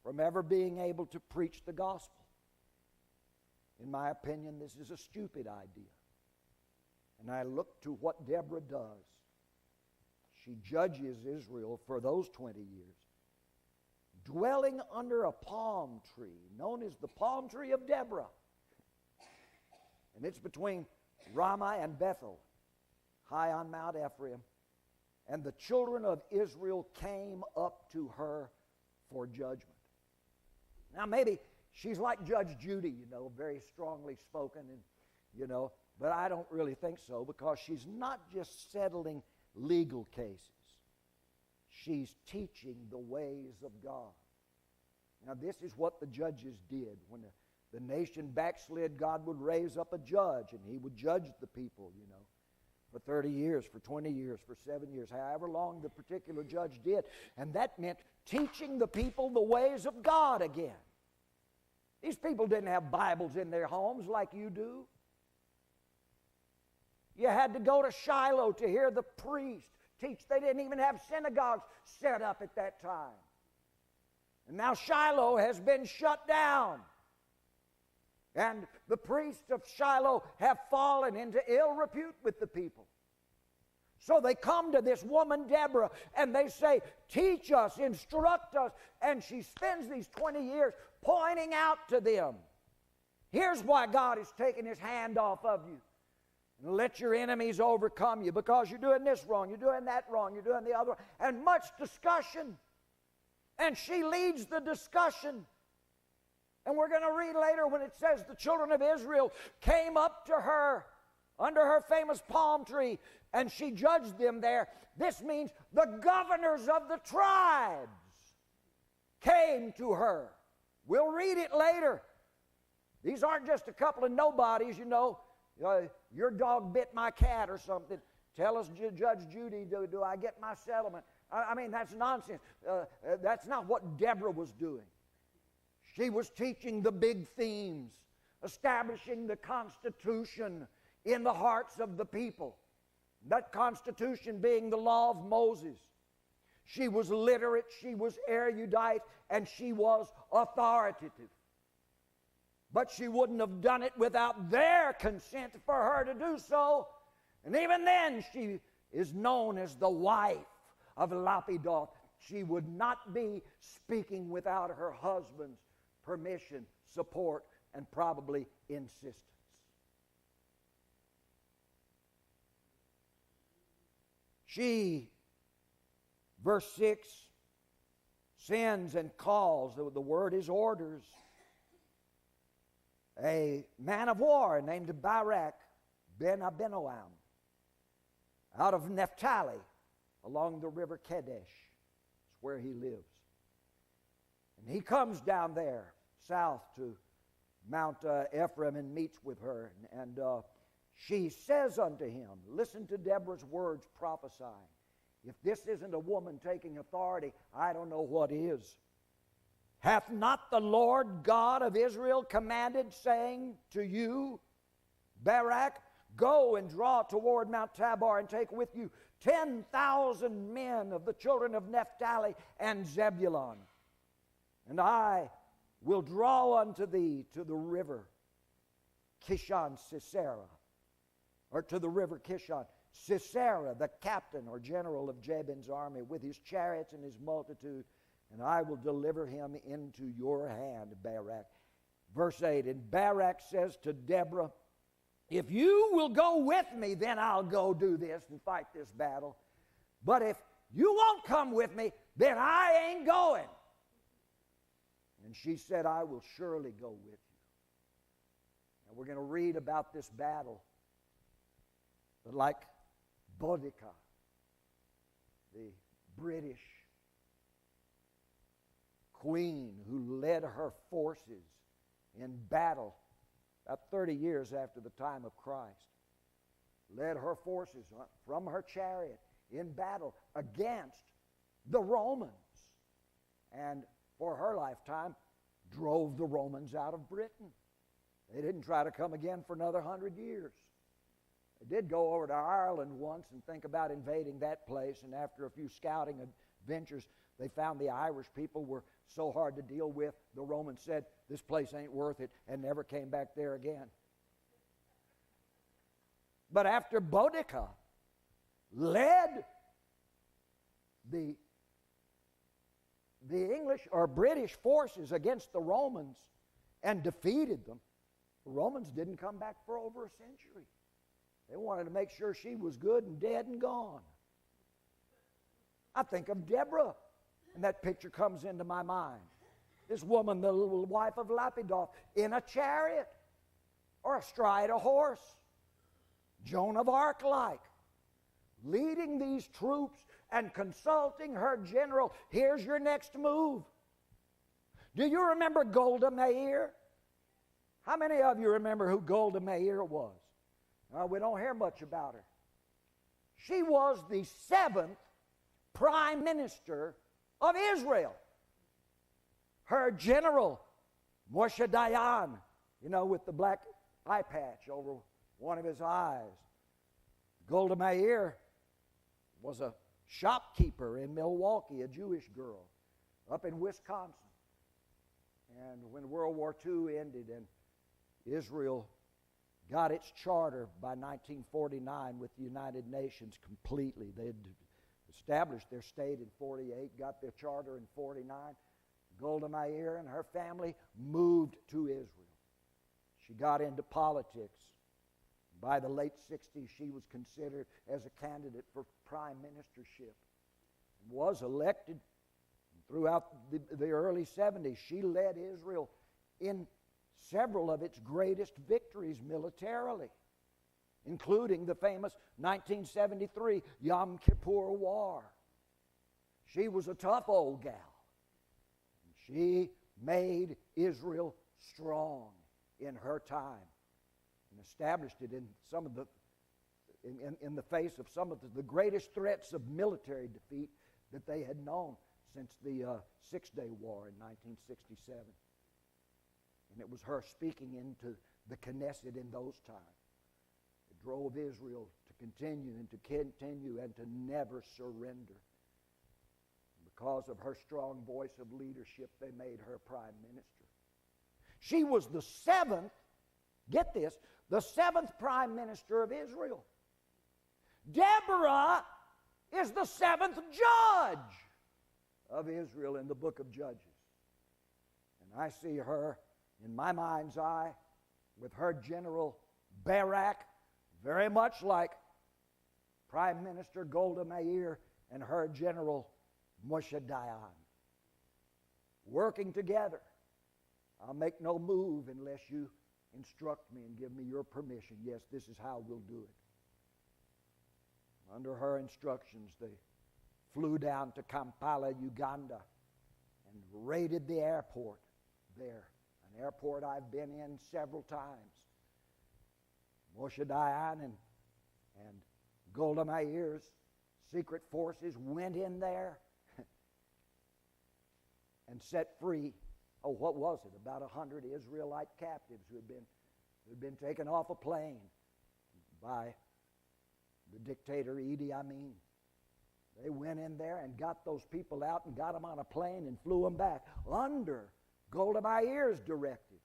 from ever being able to preach the gospel. In my opinion, this is a stupid idea. And I look to what Deborah does. She judges Israel for those 20 years, dwelling under a palm tree known as the palm tree of Deborah. And it's between Ramah and Bethel, high on Mount Ephraim. And the children of Israel came up to her for judgment. Now maybe she's like Judge Judy, very strongly spoken, and but I don't really think so, because she's not just settling legal cases. She's teaching the ways of God. Now this is what the judges did. When the nation backslid, God would raise up a judge, and he would judge the people, for 30 years, for 20 years, for 7 years, however long the particular judge did. And that meant teaching the people the ways of God again. These people didn't have Bibles in their homes like you do. You had to go to Shiloh to hear the priest teach. They didn't even have synagogues set up at that time. And now Shiloh has been shut down. And the priests of Shiloh have fallen into ill repute with the people. So they come to this woman, Deborah, and they say, teach us, instruct us. And she spends these 20 years pointing out to them, here's why God is taking his hand off of you. And let your enemies overcome you, because you're doing this wrong, you're doing that wrong, you're doing the other wrong. And much discussion. And she leads the discussion. And we're going to read later when it says the children of Israel came up to her under her famous palm tree, and she judged them there. This means the governors of the tribes came to her. We'll read it later. These aren't just a couple of nobodies, your dog bit my cat or something. Tell us, Judge Judy, do I get my settlement? I mean, that's nonsense. That's not what Deborah was doing. She was teaching the big themes, establishing the Constitution in the hearts of the people. That Constitution being the law of Moses. She was literate, she was erudite, and she was authoritative. But she wouldn't have done it without their consent for her to do so. And even then, she is known as the wife of Lapidoth. She would not be speaking without her husband's permission, support, and probably insistence. She, verse 6, sends and calls, the word is orders, a man of war named Barak ben Abinoam out of Naphtali along the river Kadesh. It's where he lives. And he comes down there south to Mount Ephraim and meets with her. And she says unto him, listen to Deborah's words prophesying. If this isn't a woman taking authority, I don't know what is. Hath not the Lord God of Israel commanded, saying to you, Barak, go and draw toward Mount Tabor and take with you 10,000 men of the children of Naphtali and Zebulun. And I will draw unto thee to the river Kishon Sisera, or to the river Kishon. Sisera, the captain or general of Jabin's army, with his chariots and his multitude, and I will deliver him into your hand, Barak. Verse 8, and Barak says to Deborah, if you will go with me, then I'll go do this and fight this battle. But if you won't come with me, then I ain't going. And she said, I will surely go with you. And we're going to read about this battle. But like Boudica, the British queen who led her forces in battle about 30 years after the time of Christ, led her forces from her chariot in battle against the Romans. and for her lifetime drove the Romans out of Britain. They didn't try to come again for another 100 years. They did go over to Ireland once and think about invading that place, and after a few scouting adventures, they found the Irish people were so hard to deal with, the Romans said, this place ain't worth it, and never came back there again. But after Boudicca led the English or British forces against the Romans and defeated them, the Romans didn't come back for over a century. They wanted to make sure she was good and dead and gone. I think of Deborah, and that picture comes into my mind. This woman, the little wife of Lapidoth, in a chariot or astride a horse. Joan of Arc like, leading these troops and consulting her general. Here's your next move. Do you remember Golda Meir? How many of you remember who Golda Meir was? We don't hear much about her. She was the 7th prime minister of Israel. Her general, Moshe Dayan, with the black eye patch over one of his eyes. Golda Meir was a shopkeeper in Milwaukee, a Jewish girl, up in Wisconsin. And when World War II ended and Israel got its charter by 1949 with the United Nations completely, they had established their state in 48, got their charter in 49. Golda Meir and her family moved to Israel. She got into politics. By the late 60s, she was considered as a candidate for prime ministership and was elected. Throughout the early 70s, she led Israel in several of its greatest victories militarily, including the famous 1973 Yom Kippur War. She was a tough old gal. She made Israel strong in her time and established it in some of the in the face of some of the greatest threats of military defeat that they had known since the Six-Day War in 1967. And it was her speaking into the Knesset in those times that drove Israel to continue and to never surrender. Because of her strong voice of leadership, they made her prime minister. She was the 7th, get this, the 7th prime minister of Israel. Deborah is the 7th judge of Israel in the book of Judges. And I see her in my mind's eye with her general Barak, very much like Prime Minister Golda Meir and her general Moshe Dayan, working together. I'll make no move unless you instruct me and give me your permission. Yes, this is how we'll do it. Under her instructions, they flew down to Kampala, Uganda, and raided the airport there, an airport I've been in several times. Moshe Dayan and Golda Meir's secret forces went in there and set free, what was it, about 100 Israelite captives who had been taken off a plane by the dictator Idi Amin. They went in there and got those people out and got them on a plane and flew them back under Golda Meir's directives.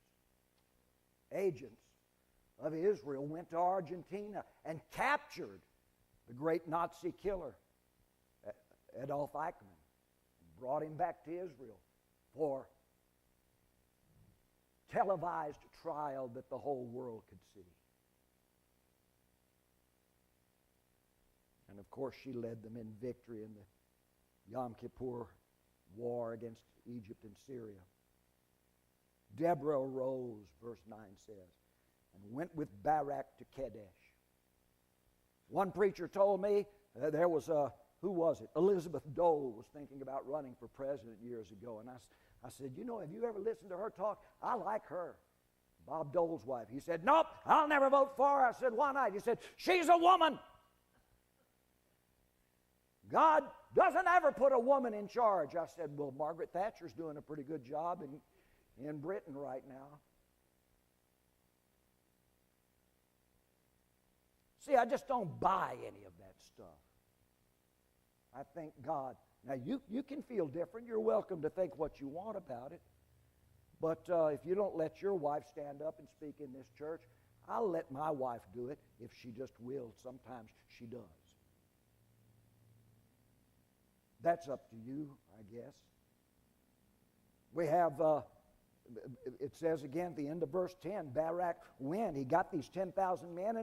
Agents of Israel went to Argentina and captured the great Nazi killer Adolf Eichmann and brought him back to Israel for televised trial that the whole world could see. And of course, she led them in victory in the Yom Kippur War against Egypt and Syria. Deborah arose, verse 9 says, and went with Barak to Kadesh. One preacher told me there was who was it? Elizabeth Dole was thinking about running for president years ago. And I said, have you ever listened to her talk? I like her. Bob Dole's wife. He said, nope, I'll never vote for her. I said, why not? He said, she's a woman. God doesn't ever put a woman in charge. I said, well, Margaret Thatcher's doing a pretty good job in Britain right now. See, I just don't buy any of that stuff. I think God, now you can feel different. You're welcome to think what you want about it. But if you don't let your wife stand up and speak in this church, I'll let my wife do it if she just will. Sometimes she does. That's up to you, I guess. We have, it says again at the end of verse 10, Barak went. He got these 10,000 men,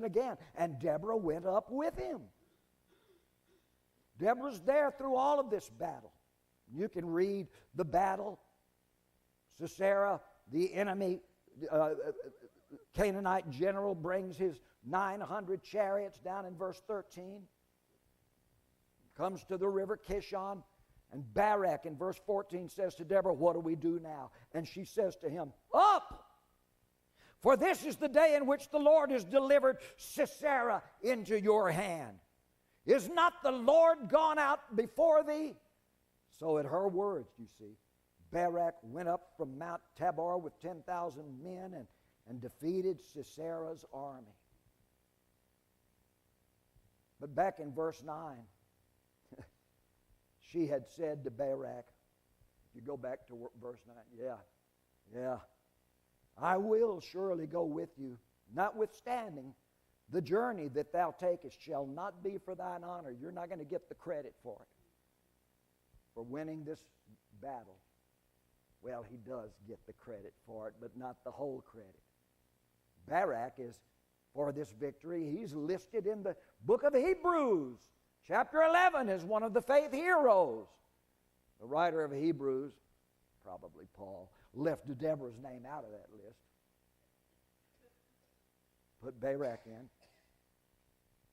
and Deborah went up with him. Deborah's there through all of this battle. You can read the battle. Sisera, the enemy, Canaanite general, brings his 900 chariots down in verse 13. Comes to the river Kishon, and Barak in verse 14 says to Deborah, what do we do now? And she says to him, up! For this is the day in which the Lord has delivered Sisera into your hand. Is not the Lord gone out before thee? So at her words, you see, Barak went up from Mount Tabor with 10,000 men and defeated Sisera's army. But back in verse 9, she had said to Barak, if you go back to verse 9, yeah, I will surely go with you, notwithstanding the journey that thou takest shall not be for thine honor. You're not going to get the credit for it, for winning this battle. Well, he does get the credit for it, but not the whole credit. Barak is, for this victory, he's listed in the book of Hebrews. Chapter 11 is one of the faith heroes. The writer of Hebrews, probably Paul, left Deborah's name out of that list. Put Barak in.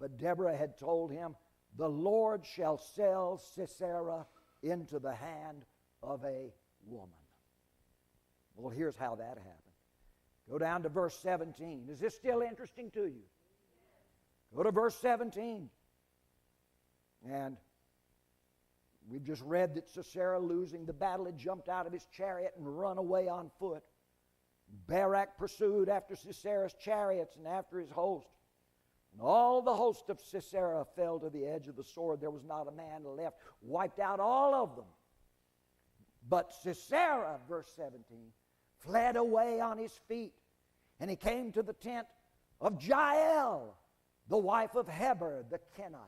But Deborah had told him, the Lord shall sell Sisera into the hand of a woman. Well, here's how that happened. Go down to verse 17. Is this still interesting to you? Go to verse 17. And we've just read that Sisera, losing the battle, had jumped out of his chariot and run away on foot. Barak pursued after Sisera's chariots and after his host. And all the host of Sisera fell to the edge of the sword. There was not a man left. Wiped out all of them. But Sisera, verse 17, fled away on his feet. And he came to the tent of Jael, the wife of Heber the Kenite.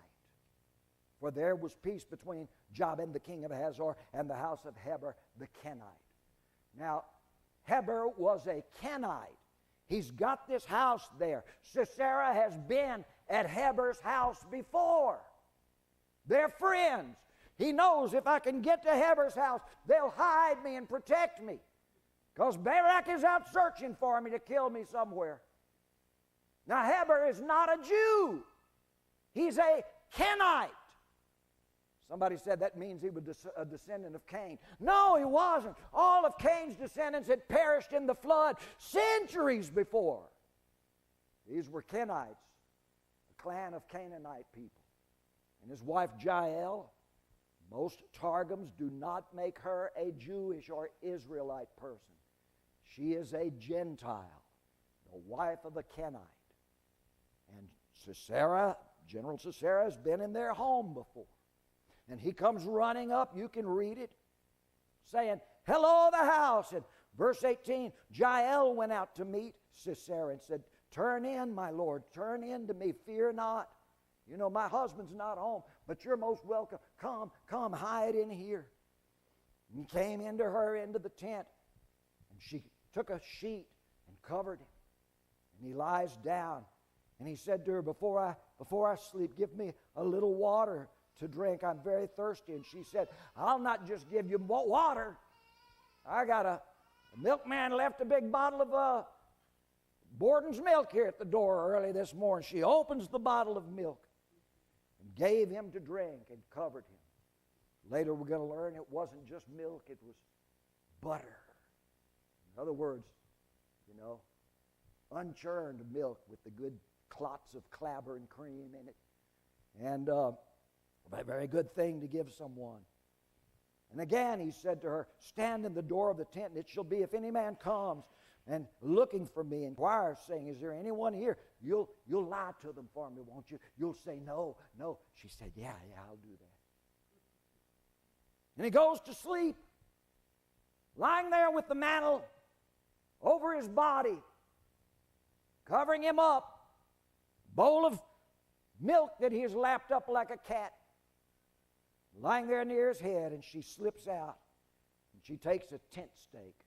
For there was peace between Jabin, the king of Hazor, and the house of Heber the Kenite. Now, Heber was a Kenite. He's got this house there. Sisera has been at Heber's house before. They're friends. He knows if I can get to Heber's house, they'll hide me and protect me. Because Barak is out searching for me to kill me somewhere. Now, Heber is not a Jew. He's a Kenite. Somebody said that means he was a descendant of Cain. No, he wasn't. All of Cain's descendants had perished in the flood centuries before. These were Kenites, a clan of Canaanite people. And his wife Jael, most Targums do not make her a Jewish or Israelite person. She is a Gentile, the wife of a Kenite. And Sisera, General Sisera, has been in their home before. And he comes running up, you can read it, saying, hello, the house. And verse 18, Jael went out to meet Sisera and said, turn in, my lord, turn in to me, fear not. You know, my husband's not home, but you're most welcome. Come, hide in here. And he came into the tent, and she took a sheet and covered him. And he lies down, and he said to her, before I sleep, give me a little water to drink. I'm very thirsty. And she said, I'll not just give you water. I got a milkman left a big bottle of Borden's milk here at the door early this morning. She opens the bottle of milk and gave him to drink and covered him. Later we're going to learn it wasn't just milk, it was butter. In other words, you know, unchurned milk with the good clots of clabber and cream in it. And A very good thing to give someone. And again he said to her, stand in the door of the tent, and it shall be, if any man comes and looking for me, inquires, saying, is there anyone here? You'll lie to them for me, won't you? You'll say, no, no. She said, yeah, I'll do that. And he goes to sleep, lying there with the mantle over his body, covering him up, bowl of milk that he has lapped up like a cat, lying there near his head, and she slips out, and she takes a tent stake,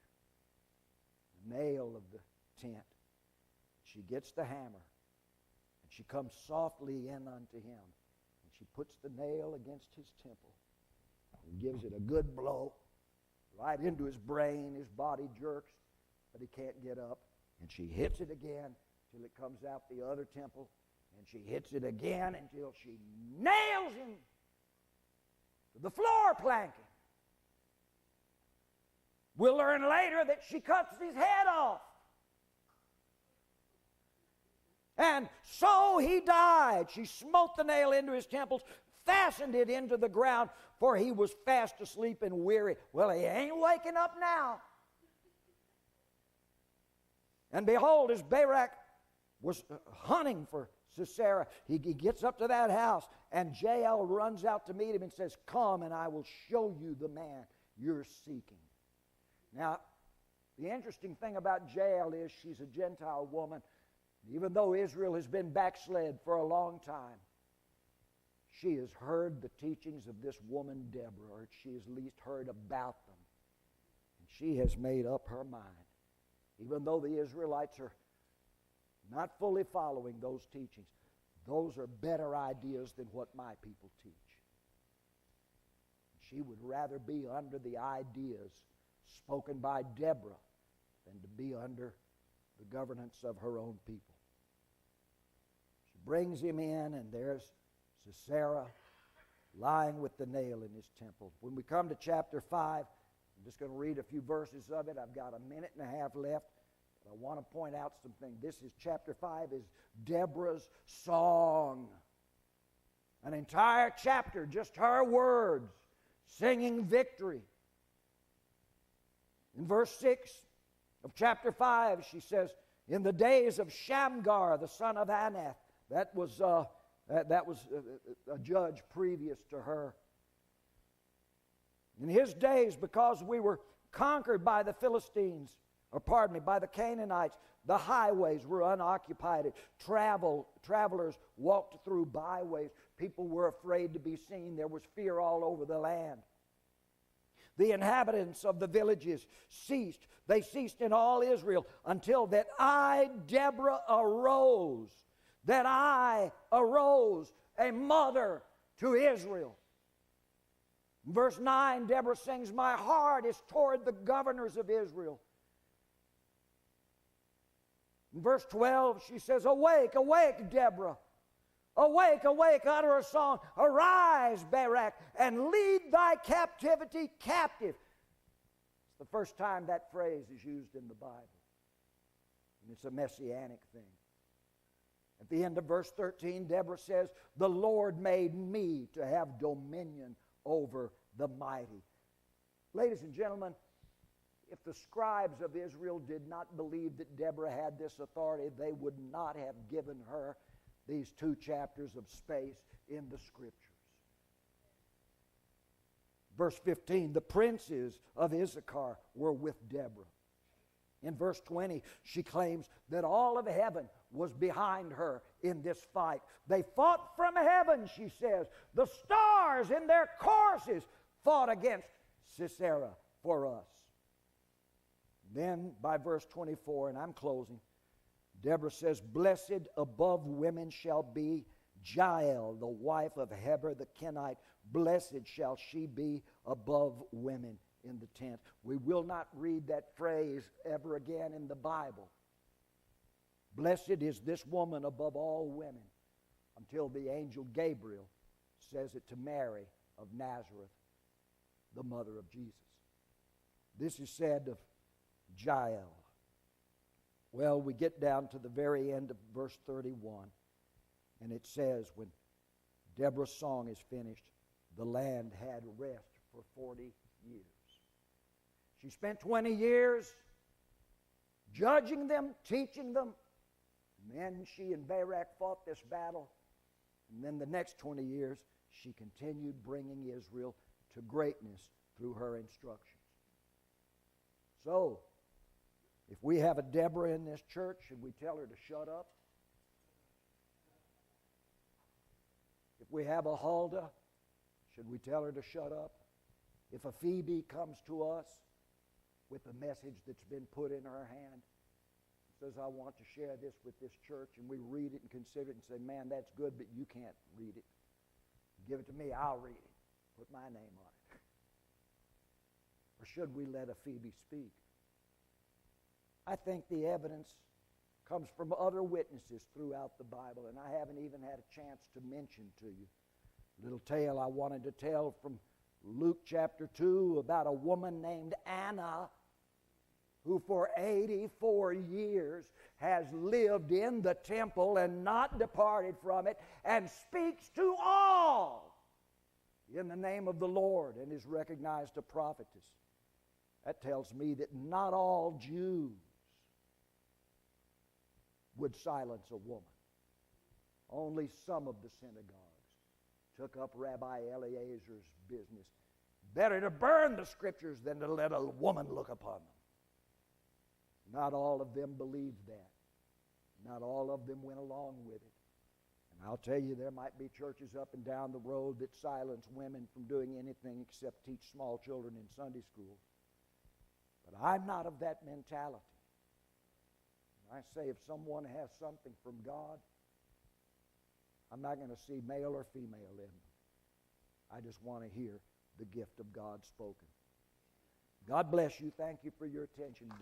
a nail of the tent. She gets the hammer, and she comes softly in unto him, and she puts the nail against his temple and gives it a good blow right into his brain. His body jerks, but he can't get up, and she hits it again till it comes out the other temple, and she hits it again until she nails him to the floor planking. We'll learn later that she cuts his head off. And so he died. She smote the nail into his temples, fastened it into the ground, for he was fast asleep and weary. Well, he ain't waking up now. And behold, as Barak was hunting for Sisera, he gets up to that house, and Jael runs out to meet him and says, come and I will show you the man you're seeking. Now, the interesting thing about Jael is she's a Gentile woman. Even though Israel has been backslid for a long time, she has heard the teachings of this woman Deborah, or she has at least heard about them. And she has made up her mind. Even though the Israelites are not fully following those teachings, those are better ideas than what my people teach. She would rather be under the ideas spoken by Deborah than to be under the governance of her own people. She brings him in, and there's Sisera lying with the nail in his temple. When we come to chapter 5, I'm just going to read a few verses of it. I've got a minute and a half left. But I want to point out something. This is chapter 5 is Deborah's song. An entire chapter, just her words, singing victory. In verse 6 of chapter 5, she says, in the days of Shamgar, the son of Anath, that was a judge previous to her. In his days, because we were conquered by the Philistines, by the Canaanites, the highways were unoccupied. Travelers walked through byways. People were afraid to be seen. There was fear all over the land. The inhabitants of the villages ceased. They ceased in all Israel until that I, Deborah, arose. That I arose, a mother to Israel. In verse 9, Deborah sings, my heart is toward the governors of Israel. In verse 12, she says, awake, awake, Deborah. Awake, awake, utter a song. Arise, Barak, and lead thy captivity captive. It's the first time that phrase is used in the Bible. And it's a messianic thing. At the end of verse 13, Deborah says, the Lord made me to have dominion over the mighty. Ladies and gentlemen, if the scribes of Israel did not believe that Deborah had this authority, they would not have given her these 2 chapters of space in the Scriptures. Verse 15, the princes of Issachar were with Deborah. In verse 20, she claims that all of heaven was behind her in this fight. They fought from heaven, she says. The stars in their courses fought against Sisera for us. Then by verse 24, and I'm closing, Deborah says, blessed above women shall be Jael, the wife of Heber the Kenite. Blessed shall she be above women in the tent. We will not read that phrase ever again in the Bible. Blessed is this woman above all women until the angel Gabriel says it to Mary of Nazareth, the mother of Jesus. This is said of Jael. Well, we get down to the very end of verse 31, and it says, when Deborah's song is finished. The land had rest for 40 years. She spent 20 years judging them, teaching them. And then she and Barak fought this battle. And then the next 20 years, she continued bringing Israel to greatness through her instructions. So, if we have a Deborah in this church, should we tell her to shut up? If we have a Huldah, should we tell her to shut up? If a Phoebe comes to us with a message that's been put in her hand, says, I want to share this with this church, and we read it and consider it and say, man, that's good, but you can't read it. Give it to me, I'll read it. Put my name on it. Or should we let a Phoebe speak? I think the evidence comes from other witnesses throughout the Bible, and I haven't even had a chance to mention to you. A little tale I wanted to tell from Luke chapter 2 about a woman named Anna who for 84 years has lived in the temple and not departed from it, and speaks to all in the name of the Lord, and is recognized a prophetess. That tells me that not all Jews would silence a woman. Only some of the synagogues took up Rabbi Eleazar's business. Better to burn the scriptures than to let a woman look upon them. Not all of them believed that. Not all of them went along with it. And I'll tell you, there might be churches up and down the road that silence women from doing anything except teach small children in Sunday school. But I'm not of that mentality. I say if someone has something from God, I'm not going to see male or female in them. I just want to hear the gift of God spoken. God bless you. Thank you for your attention today.